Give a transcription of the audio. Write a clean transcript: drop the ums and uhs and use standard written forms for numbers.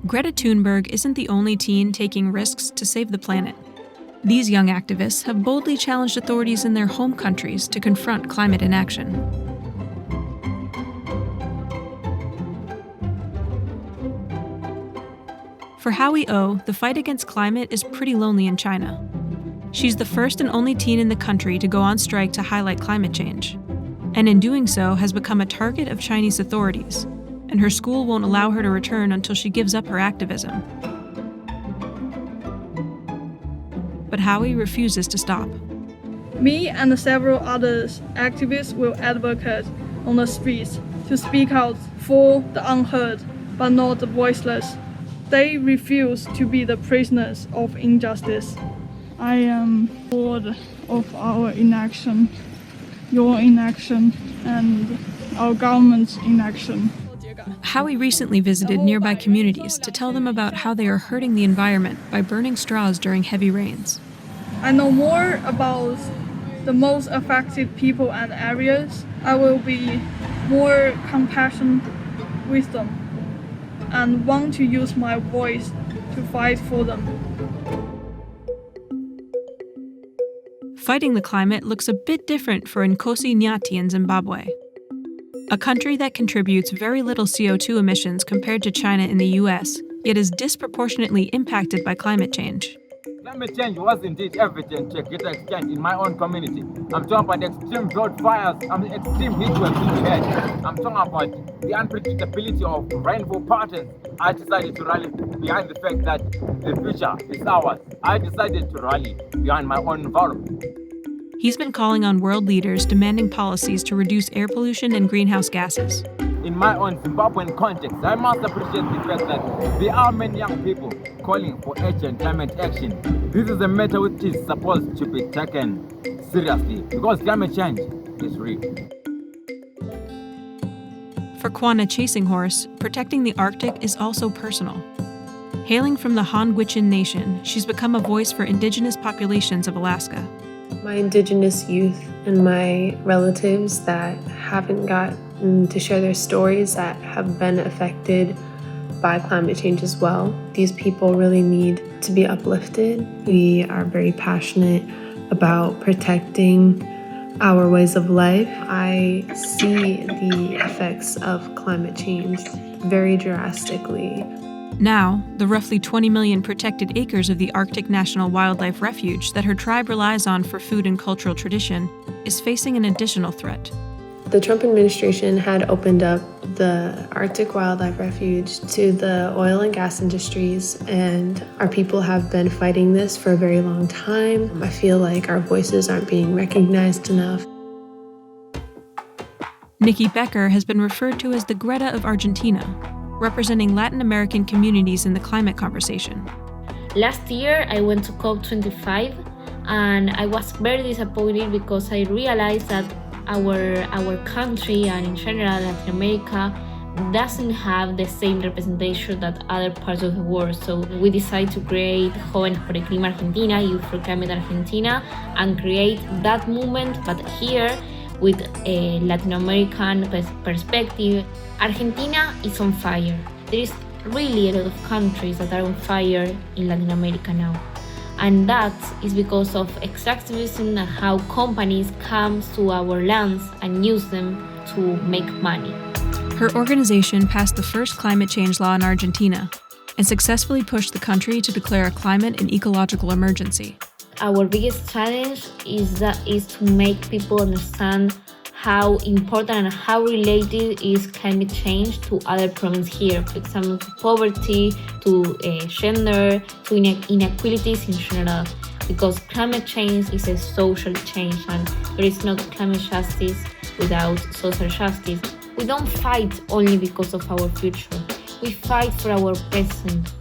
Greta Thunberg isn't the only teen taking risks to save the planet. These young activists have boldly challenged authorities in their home countries to confront climate inaction. For Howie Oh, the fight against climate is pretty lonely in China. She's the first and only teen in the country to go on strike to highlight climate change, and in doing so has become a target of Chinese authorities, and her school won't allow her to return until she gives up her activism. But Howie refuses to stop. Me and several other activists will advocate on the streets to speak out for the unheard, but not the voiceless. They refuse to be the prisoners of injustice. I am bored of our inaction, your inaction, and our government's inaction. Howie recently visited nearby communities to tell them about how they are hurting the environment by burning straws during heavy rains. I know more about the most affected people and areas. I will be more compassionate with them and want to use my voice to fight for them. Fighting the climate looks a bit different for Nkosi Nyati in Zimbabwe, a country that contributes very little CO2 emissions compared to China and the US, yet is disproportionately impacted by climate change. Climate change was indeed evident to a greater extent in my own community. I'm talking about extreme drought fires, extreme heat waves we had. I'm talking about the unpredictability of rainfall patterns. I decided to rally behind the fact that the future is ours. I decided to rally behind my own environment. He's been calling on world leaders demanding policies to reduce air pollution and greenhouse gases. In my own Zimbabwean context, I must appreciate the fact that there are many young people calling for urgent climate action. This is a matter which is supposed to be taken seriously because climate change is real. For Quannah Chasinghorse, protecting the Arctic is also personal. Hailing from the Han Gwich'in Nation, she's become a voice for indigenous populations of Alaska. My indigenous youth and my relatives that haven't got to share their stories that have been affected by climate change as well. These people really need to be uplifted. We are very passionate about protecting our ways of life. I see the effects of climate change very drastically. Now, the roughly 20 million protected acres of the Arctic National Wildlife Refuge that her tribe relies on for food and cultural tradition is facing an additional threat. The Trump administration had opened up the Arctic Wildlife Refuge to the oil and gas industries, and our people have been fighting this for a very long time. I feel like our voices aren't being recognized enough. Nicki Becker has been referred to as the Greta of Argentina, representing Latin American communities in the climate conversation. Last year, I went to COP25, and I was very disappointed because I realized that our country and in general Latin America doesn't have the same representation that other parts of the world. So we decided to create Jóvenes por el Clima Argentina, Youth for Climate Argentina, and create that movement, but here with a Latin American perspective. Argentina is on fire. There is really a lot of countries that are on fire in Latin America now. And that is because of extractivism and how companies come to our lands and use them to make money. Her organization passed the first climate change law in Argentina and successfully pushed the country to declare a climate and ecological emergency. Our biggest challenge is to make people understand how important and how related is climate change to other problems here. For example, to poverty, to gender, to inequalities in general. Because climate change is a social change and there is not climate justice without social justice. We don't fight only because of our future. We fight for our present.